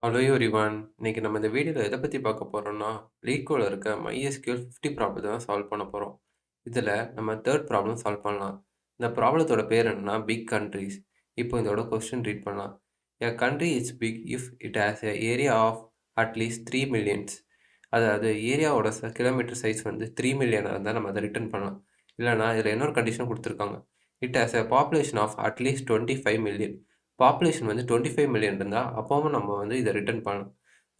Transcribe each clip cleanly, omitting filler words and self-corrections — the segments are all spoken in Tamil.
Hello everyone. இன்னைக்கு நம்ம இந்த வீடியோல எத பத்தி பார்க்க போறோம்னா, LeetCodeல இருக்க MySQL 50 ப்ராப்ளத்த தான் சால்வ் பண்ண போறோம். இதுல நம்ம 3 ப்ராப்ளம் சால்வ் பண்ணலாம். இந்த ப்ராப்ளத்தோட பேர் என்னன்னா, பிக் கண்ட்ரீஸ். இப்போ இதோட கொஸ்டின் ரீட் பண்ணலாம். A country is big if it has a area of அட்லீஸ்ட் 3 மில்லியன்ஸ். அதாவது ஏரியாவோட கிலோமீட்டர் சைஸ் வந்து 3 மில்லியனா இருந்தா நம்ம அத ரிட்டர்ன் பண்ணலாம். இல்லன்னா இதுல இன்னொரு கண்டிஷன் குடுத்துருக்காங்க. It has a population of அட்லீஸ்ட் 25 மில்லியன். பாப்புலேஷன் வந்து 25 மில்லியன் இருந்தா, அப்பவும் நம்ம வந்து இத ரிட்டர்ன் பண்ணலாம்.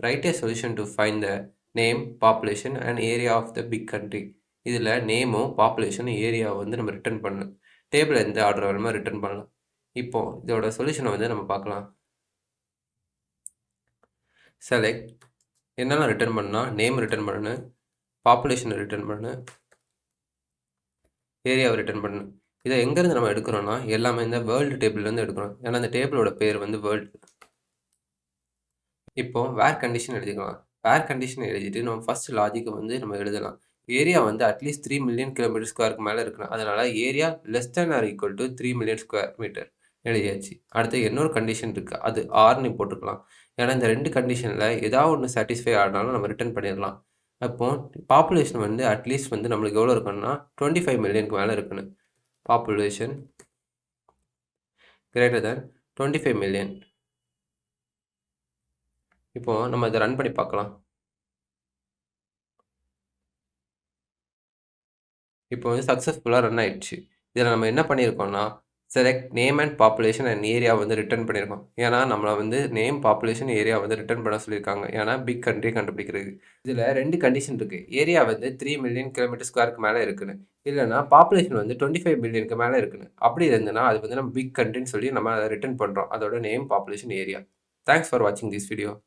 Write a solution to find the name, population and area of the big country. இதுல நேமும், பாப்புலேஷனும், ஏரியாவும் வந்து நம்ம ரிட்டர்ன் பண்ணணும். டேபிள்ல எந்த ஆர்டர் வேணுமோ ரிட்டர்ன் பண்ணலாம். இப்போ இதோட சொல்யூஷன வந்து நம்ம பார்க்கலாம். செலக்ட் என்னெல்லாம் ரிட்டர்ன் பண்ணணும்னா, நேம் ரிட்டர்ன் பண்ணணும், பாப்புலேஷன ரிட்டர்ன் பண்ணணும், ஏரியாவ ரிட்டர்ன் பண்ணணும். இத எங்கேருந்து நம்ம எடுக்கிறோம்னா, எல்லாமே இந்த வேர்ல்டு டேபிள்லேருந்து எடுக்கிறோம். ஏன்னா, அந்த டேபிளோட பேர் வந்து வேர்ல்டு. இப்போ வேர் கண்டிஷன் எழுதிக்கலாம். வேர் கண்டிஷன் எழுதிட்டு நம்ம ஃபர்ஸ்ட் லாஜிக்க வந்து நம்ம எழுதலாம். ஏரியா வந்து அட்லீஸ்ட் 3 மில்லியன் கிலோமீட்டர் ஸ்கொயருக்கு மேல இருக்கணும். அதனால area less than or equal to 3 million square metre எழுதியாச்சு. அடுத்து இன்னொரு கண்டிஷன் இருக்கு. அது ஆர்ன்னு போட்டுக்கலாம். ஏன்னா இந்த 2 கண்டிஷன்ல ஏதாவது ஒண்ணு சாட்டிஸ்ஃபை ஆனாலும் நம்ம ரிட்டர்ன் பண்ணிடலாம். அப்போ பாப்புலேஷன் வந்து அட்லீஸ்ட் வந்து நம்மளுக்கு எவ்வளோ இருக்கணும்னா 25 மில்லியனுக்கு மேல இருக்கணும். Population greater than 25 million. இப்போ நம்ம இத ரன் பண்ணி பார்க்கலாம். இப்போ வந்து சக்ஸஸ்ஃபுல்லா ரன் ஆயிடுச்சு. இதில நம்ம என்ன பண்ணியிருக்கோம்னா, select name and population and area வந்து ரிட்டர்ன் பண்ணியிருக்கோம். ஏன்னா, நம்மள வந்து நேம், பாப்புலேஷன், ஏரியா வந்து ரிட்டர்ன் பண்ண சொல்லியிருக்காங்க. ஏன்னா, பிக் கண்ட்ரி கண்டுபிடிக்கிறதுக்கு. இதில 2 கண்டிஷன் இருக்கு. ஏரியா வந்து 3 மில்லியன் கிலோமீட்டர் ஸ்கொயருக்கு மேல இருக்குன்னு. இல்லன்னா பாப்புலேஷன் வந்து 25 மில்லியனுக்கு மேல இருக்குன்னு. அப்படி இருந்ததுன்னா, அது வந்து நம்ம பிக் கண்ட்ரின்னு சொல்லி நம்ம அத ரிட்டர்ன் பண்றோம். அதோட name, population, area. Thanks for வாட்சிங் திஸ் வீடியோ.